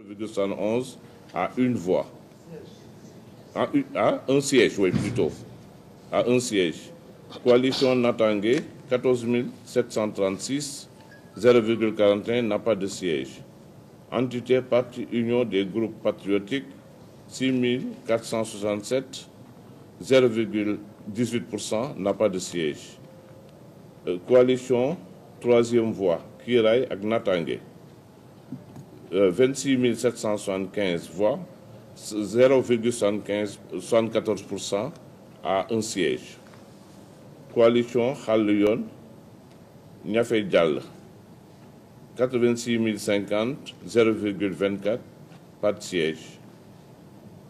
0,71 à une voix. À un siège, oui, plutôt. À un siège. Coalition Natangué, 14 736, 0,41 n'a pas de siège. Entité Parti Union des groupes patriotiques, 6 467, 0,18% n'a pas de siège. Coalition Troisième Voie, Kiray ak Natangué, 26 775 voix, 0,74% à un siège. Coalition Xàll Yoon Ñafe Jàll, 86 050, 0,24, pas de siège.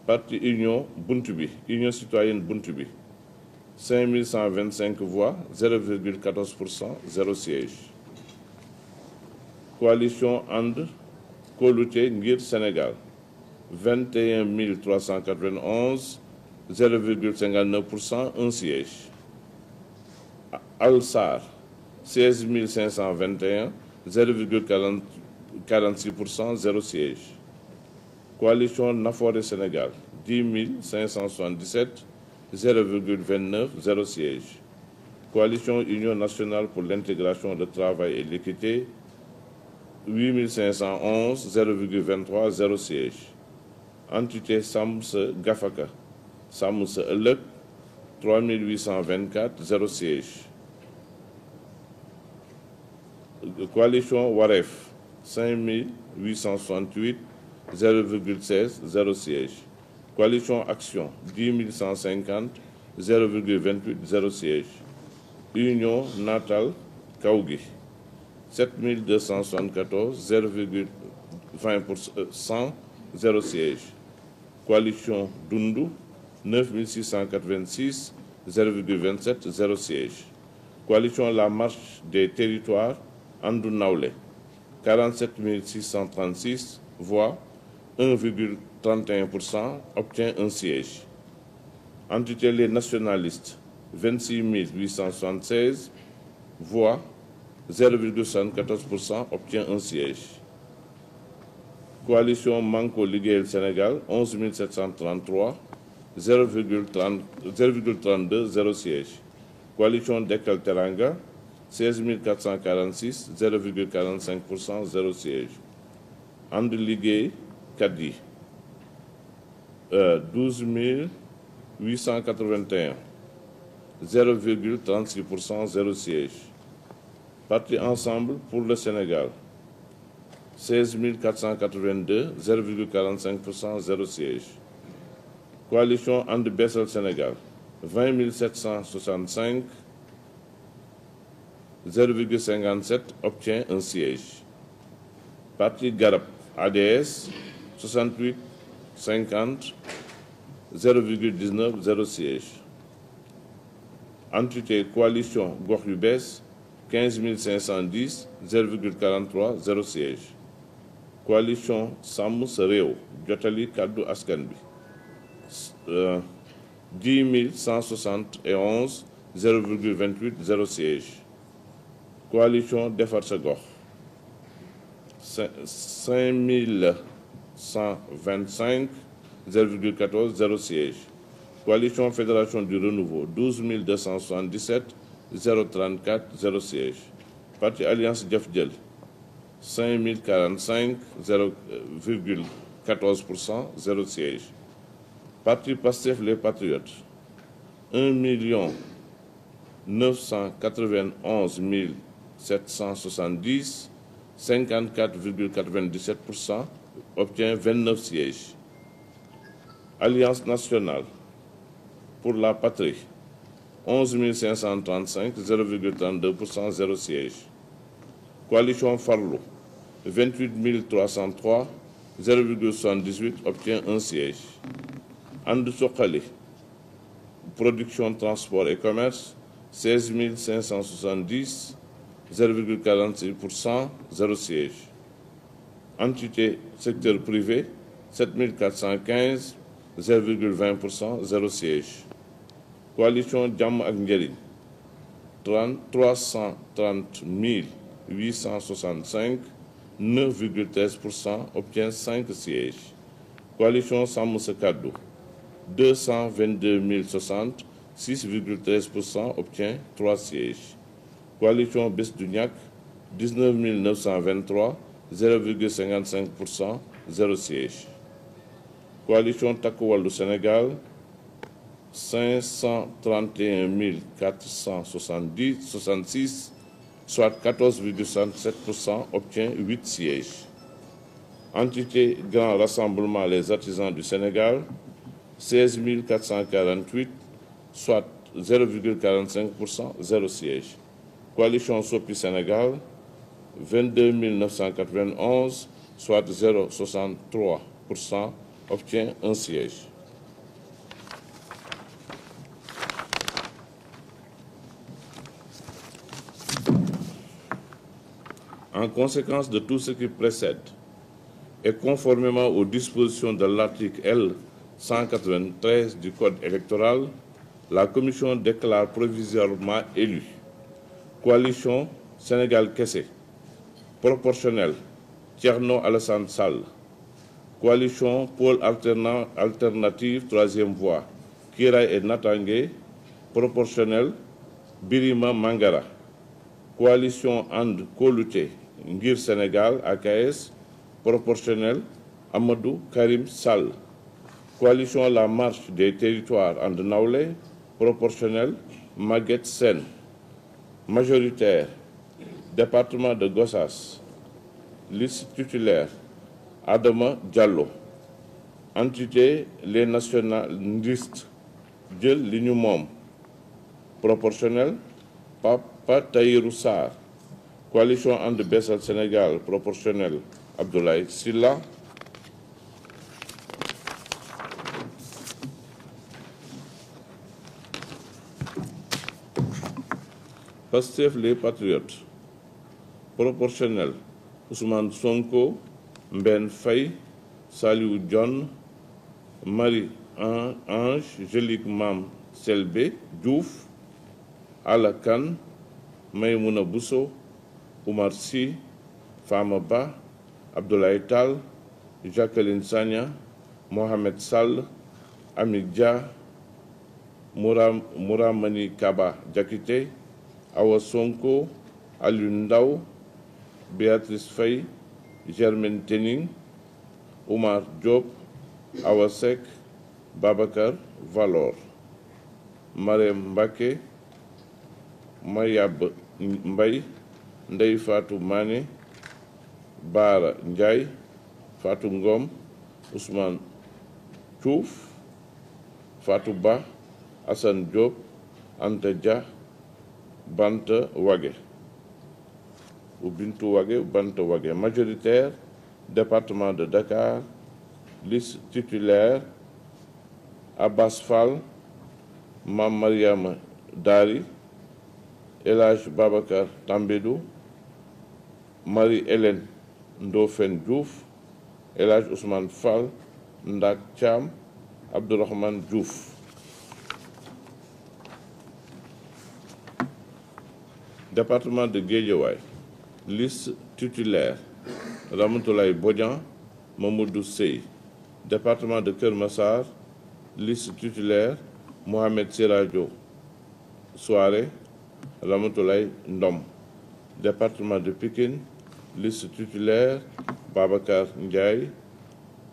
Parti Union Buntubi, Union citoyenne Buntubi, 5125 voix, 0,14%, 0 siège. Coalition And Kóolute Ngir Sénégal, 21 391, 0,59%, 1 siège. Alsar, 16 521, 0,46%, 0 siège. Coalition Nafoore Sénégal, 10 577, 0,29, 0 siège. Coalition Union nationale pour l'intégration, le travail et l'équité, 8 511, 0,23, 0 siège. Entité Sàmm Sa Gafaka, Sàmm Sa Ëllëg, 3 824, 0 siège. Coalition Wareef, 5 868, 0,16, 0 siège. Coalition Action, 10 150, 0,28, 0 siège. Union Natal Kaougui, 7 274, 0,20%, 0 siège. Coalition Dundu, 9 686, 0,27, 0 siège. Coalition La Marche des Territoires, Andu Nawlé, 47 636 voix, 1,31%, obtient un siège. Entité Les Nationalistes, 26 876 voix, 0,74%, obtient un siège. Coalition Manko Liggéeyal Sénégal, 11 733, 0,32, 0 siège. Coalition Dekkal Teranga, 16 446, 0,45%, 0 siège. And Liggéey Kat yi, 12 881, 0,36%, 0 siège. Parti Ensemble pour le Sénégal, 16 482, 0,45%, 0 siège. Coalition And Bessal Sénégal, 20 765, 0,57, obtient un siège. Parti Garab ADS, 68 50, 0,19, 0 siège. Entité Coalition Gox Yu Bees, 15 510, 0,43, 0 siège. Coalition Sàmm Sa Réew Jotali Kàddu Askan Bi, 10 171, 0,28, 0 siège. Coalition Defar Sa Gox, 5 125, 0,14, 0 siège. Coalition Fédération du Renouveau, 12 277, 0,34, 0 siège. Parti Alliance Jëf Jël, 5 045, 0,14%, 0 siège. Parti Pastef Les Patriotes, 1 991 770, 54,97%, obtient 29 sièges. Alliance nationale pour la patrie, 11 535, 0,32%, 0 siège. Coalition Farlu, 28 303, 0,78, obtient un siège. And Suxali, production, transport et commerce, 16 570, 0,46%, 0 siège. Entité secteur privé, 7 415, 0,20%, 0 siège. Coalition Jàmm ak Njariñ, 330 865, 9,13% obtient 5 sièges. Coalition Sàmm Sa Kàddu 222 060, 6,13% obtient 3 sièges. Coalition Bës Du Ñakk 19 923, 0,55%, 0 siège. Coalition Takku Wallu Sénégal 531 466, soit 14,67%, obtient 8 sièges. Entité Grand Rassemblement Les Artisans du Sénégal 16 448, soit 0,45%, 0 siège. Coalition Sopi Sénégal 22 991, soit 0,63%, obtient 1 siège. En conséquence de tout ce qui précède et conformément aux dispositions de l'article L. 193 du Code électoral, la Commission déclare provisoirement élu Coalition Sénégal Kessé, proportionnel Thierno Alassane Sall, Coalition Pôle Alternative Troisième Voie Kiraay et Natangué, proportionnel Birima Mangara, Coalition And Koluté Ngir Sénégal AKS, proportionnel Amadou Karim Sall, Coalition La Marche des Territoires And Nawlé, proportionnel Maguette Sène, majoritaire département de Gossas, liste titulaire Adama Diallo, entité les nationalistes jël li ñu moom, proportionnel Papa Tahirou Sarr, coalition And Bessal Sénégal, proportionnel Abdoulaye Sylla, Pastef les Patriotes, proportionnel Ousmane Sonko, Mben Faye, Saliou John, Marie Angélique Mam Selbé Diouf, Alla Kane, Maïmouna Bousso, Oumar Sy, Fama Ba, Abdoulaye Tall, Jacqueline Sagna, Mohamed Sall, Amik Dia, Mouramani Kaba Diakité, Awa Sonko, Aliou Ndao, Béatrice Faye, Germaine Tening, Oumar Diop, Awa Seck, Babacar Valor, Marème Mbacké, Mayab Mbaye, Ndeye Fatou Mané, Bara Ndiaye, Fatou Ngom, Ousmane Diouf, Fatou Ba, Assane Diop, Anta Dia, Banta Wage ou Bintou Wage ou Banta Wage, majoritaire département de Dakar, liste titulaire Abbas Fall, Mam Mariama Dari, El Hadj Babacar Tambédou, Marie-Hélène Ndofène Diouf, El Hadj Ousmane Fall, Ndak Thiam, Abdourahmane Diouf. Département de Guédiawaye, liste titulaire Ramatoulaye Bodian, Mamadou Sey. Département de Keur Massar, liste titulaire Mohamed Siradio Souare, Ramatoulaye Ndom. Département de Pikine, liste titulaire Babacar Ndiaye,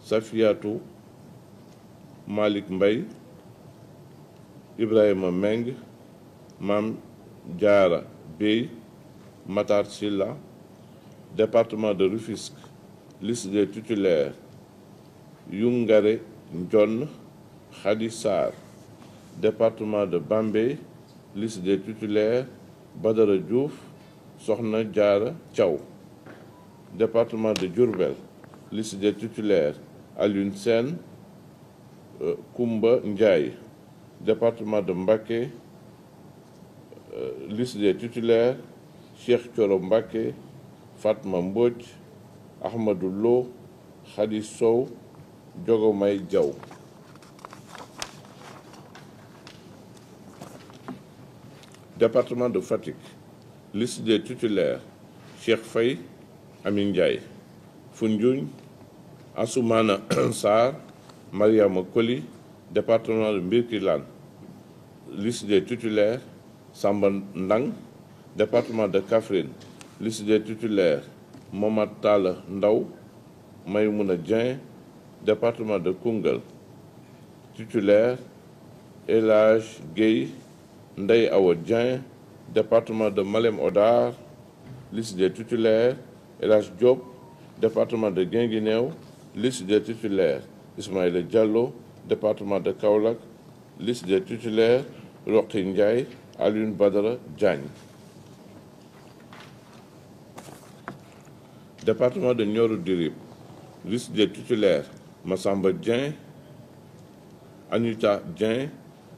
Safiatou Malik Mbaye, Ibrahima Meng, Mam Diara Bey, Matar Silla. Département de Rufisque, liste des titulaires Youngare Ndion, Khady Sarr. Département de Bambey, liste des titulaires Badara Diouf, Sokhna Diarra Thiaw. Département de Diourbel, liste des titulaires Alioune Sène, Koumba Ndiaye. Département de Mbacké, liste des titulaires Cheikh Thioro Mbacké, Fatma Mbodj, Ahmadou Lo, Khady Sow, Djogomay Diaw. Département de Fatick, liste des titulaires Cheikh Faye, Amin Ndiaye. Foundiougne, Assoumana Sarr, Mariama Koli, département de Birkelane. Liste des titulaires, Samba Ndang, département de Kaffrine. Liste des titulaires, Momad Talla Ndaw, Maïmouna Dieng, département de Koungheul. Titulaire, El Hadj Gueye, Ndeye Awa Dieng, département de Malem Hodar. Liste des titulaires, El Hadj Diop, département de Guinguinéo. Liste des titulaires, Ismaïla Diallo, département de Kaolack. Liste des titulaires, Roqi Ndiaye, Alioune Badara Diagne. Département de Nioro du Rip. Liste des titulaires, Massamba Dieng, Anita Dieng,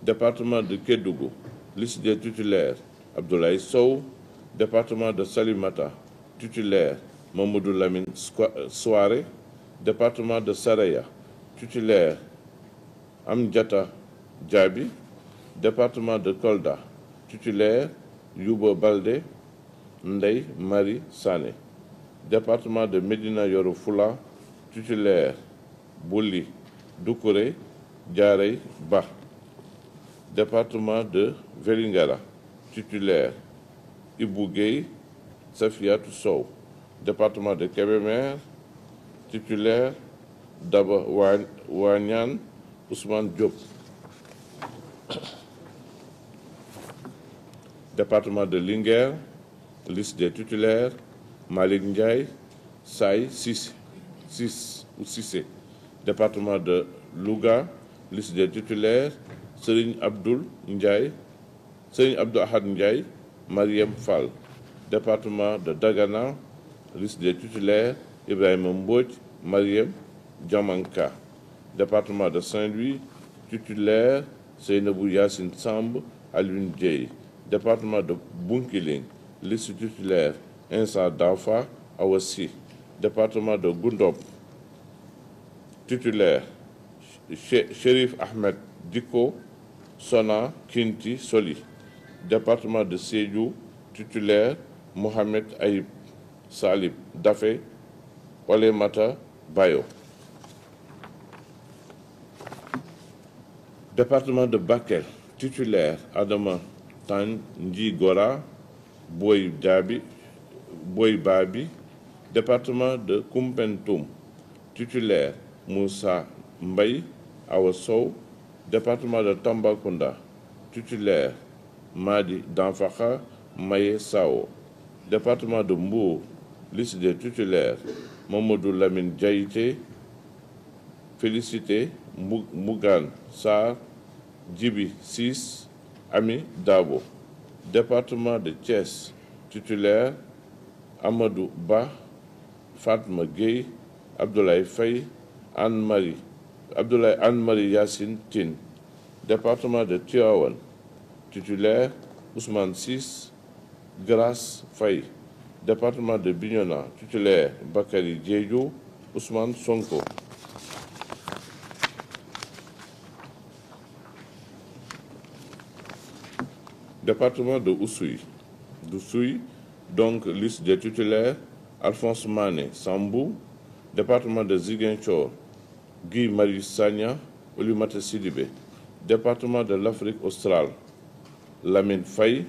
département de Kédougou. Liste des titulaires, Abdoulaye Sow, département de Salimata. Titulaire, Mamadou Lamine Souare, département de Saraya. Titulaire, Amdiata Diaby, département de Kolda. Titulaire, Youba Baldé, Ndeye Marie Sané. Département de Médina Yoro Fula. Titulaire, Bouli Doucouré, Diarey Ba. Département de Vélingara. Titulaire, Ibou Gueye, Safiatou Sow. Département de Kébémer. Titulaire, Daba Wanyan, Ousmane Diop. Département de Linguère. Liste des titulaires, Malik Ndiaye, Saï Cissé. Département de Louga. Liste des titulaires, Serigne Abdou Ahad Ndiaye, Mariam Fall. Département de Dagana. Liste des titulaires, Ibrahima Mbodj, Mariam Diamanka. Département de Saint-Louis. Titulaire, Seynabou Yassine Samb, Alioune Dieye. Département de Bunkiling. Liste titulaire, Insa Dafa, Awassi. Département de Goundop. Titulaire, Chérif Ahmed Diko, Sona Kinti Soli. Département de Sédhiou. Titulaire, Mohamed Aïb Salib Dafé, Olemata Bayo. Département de Bakel. Titulaire, Adama Tanji Gora, Boy Babi. Département de Koumpentoum. Titulaire, Moussa Mbaye Awasow. Département de Tambacounda. Titulaire, Madi Danfaka Maye Sao. Département de Mbour. Liste des titulaires, Mamadou Lamine Diaïté, Félicité Mougan Sarr, Djibi Sis, Ami Dabo. Département de Thiès. Titulaire, Amadou Ba, Fatma Gueye, Abdoulaye Faye, Anne-Marie Yassine Tine. Département de Tivaouane. Titulaire, Ousmane Ciss, Grace Faye. Département de Bignona. Titulaire, Bakary Diédhiou, Ousmane Sonko. Département de Oussouye. Donc, liste des titulaires, Alphonse Mané Sambou. Département de Ziguinchor, Guy Marius Sagna, Oulimata Sidibé. Département de l'Afrique australe, Lamine Faye.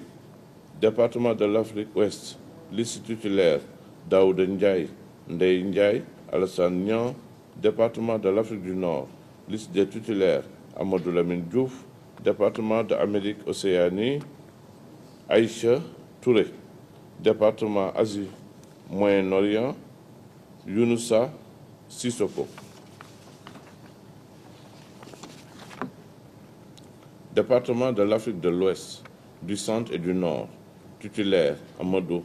Département de l'Afrique ouest, liste titulaire, Daouda Ndiaye, Ndeye Ndiaye, Alassane Niang. Département de l'Afrique du Nord, liste des titulaires, Amadou Lamine Diouf. Département de Amérique Océanie, Aïcha Touré. Département Asie Moyen-Orient, Younoussa Sissoko. Département de l'Afrique de l'Ouest, du Centre et du Nord. Titulaire, Amadou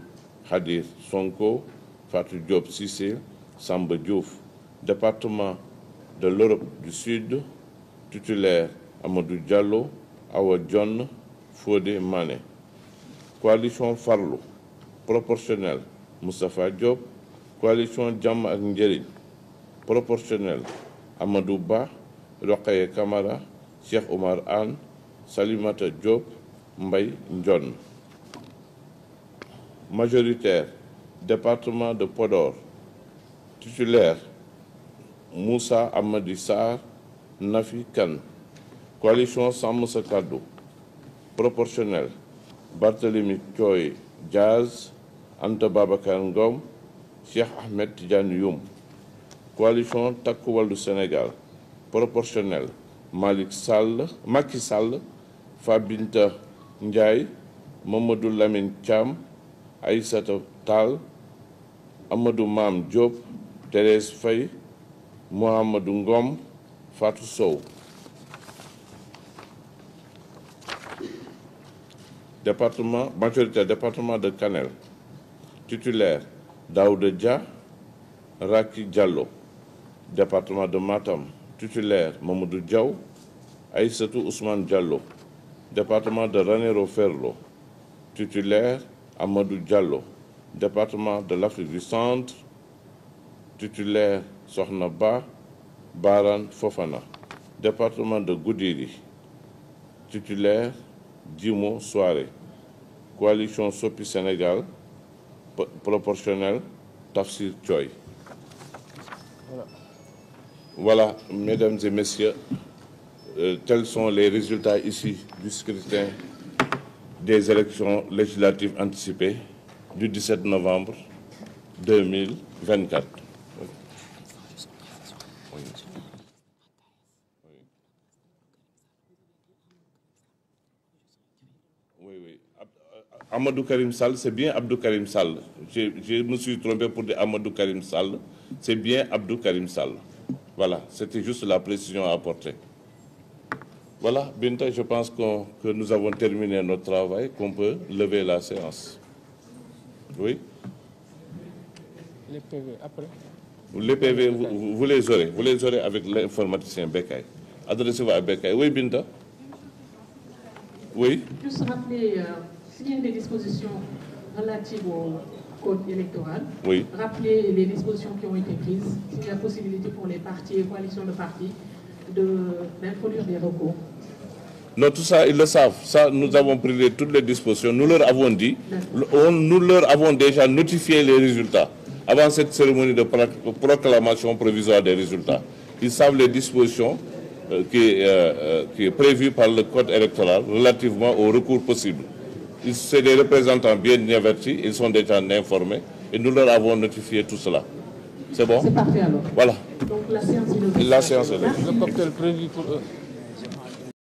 Hadir Sonko, Fatou Diop Cissé, Samba Diouf. Département de l'Europe du Sud. Titulaire, Amadou Diallo, Awa John, Fodé Mané. Coalition Farlou, proportionnel, Moustapha Diop. Coalition Jàmm ak Njëriñ, proportionnel, Amadou Ba, Rokhaya Kamara, Cheikh Omar Anne, Salimata Diop, Mbaye Ndione. Majoritaire, département de Podor, Titulaire Moussa Amadi Sarr, Nafi Kane. Coalition Sàmm Sa Kàddu. Proportionnel Barthélemy Thioye Diaz, Anta Babacar Ngom, Cheikh Ahmed Tidiane Youm. Coalition Takku Wallu Sénégal. Proportionnel Macky Sall, Fabinta Ndiaye, Mamadou Lamine Thiam, Aïssata Tall, Amadou Mam Diop, Thérèse Faye, Mohamedou Ngom, Fatou Sow. Département, majoritaire département de Kanel. Titulaire Daouda Dia, Raki Diallo. Département de Matam. Titulaire Mamadou Diaw, Aïssatou Ousmane Diallo. Département de Ranérou Ferlo. Titulaire Amadou Diallo. Département de l'Afrique du Centre. Titulaire Sokhna Ba, Baran Fofana. Département de Goudiri. Titulaire Djimo Soare. Coalition Sopi Sénégal. Proportionnel Tafsir Thioye. Voilà, mesdames et messieurs, tels sont les résultats ici du scrutin des élections législatives anticipées du 17 novembre 2024. Oui. Amadou Karim Sall, c'est bien Abdou Karim Sall. Je me suis trompé pour dire Amadou Karim Sall. C'est bien Abdou Karim Sall. Voilà, c'était juste la précision à apporter. Voilà, Binta, je pense que nous avons terminé notre travail, qu'on peut lever la séance. Oui? Les PV, après. Les PV, vous les aurez avec l'informaticien Bekay. Adressez-vous à Bekay. Oui, Binta? Oui? Juste rappeler, s'il y a des dispositions relatives au code électoral, oui. Rappeler les dispositions qui ont été prises, s'il y a possibilité pour les partis et coalitions de partis d'introduire des recours. Non, tout ça, ils le savent. Ça, nous avons pris toutes les dispositions. Nous leur avons dit, nous leur avons déjà notifié les résultats avant cette cérémonie de proclamation provisoire des résultats. Ils savent les dispositions qui est prévue par le code électoral relativement aux recours possibles. C'est des représentants bien avertis, ils sont déjà informés et nous leur avons notifié tout cela. C'est bon? C'est parfait alors. Voilà. Donc la séance est levée. La séance est levée. Le cocktail prévu pour eux.